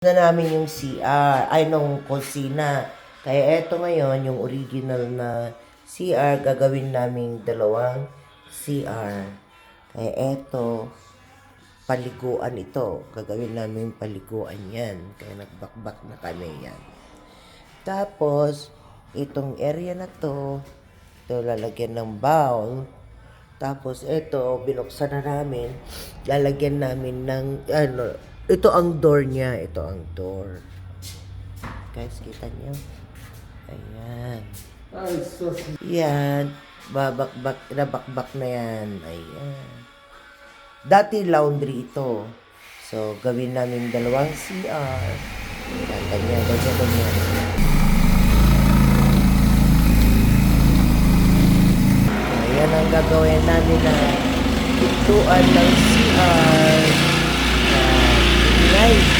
Na namin yung CR, ay nung kusina. Kaya eto ngayon, yung original na CR, gagawin namin dalawang CR. Kaya eto, paliguan ito. Gagawin namin paliguan yan. Kaya nagbakbak na kami yan. Tapos, itong area na to, ito lalagyan ng bowl. Tapos ito, binuksan na namin. Lalagyan namin ng, ito ang door niya. Ito ang door. Guys, kita niyo? Ayan. Yan. Nabakbak na yan. Ayan. Dati laundry ito. So, gawin namin dalawang CR. Ganyan. Ayan ang gagawin namin na pintuan ng CR. Right.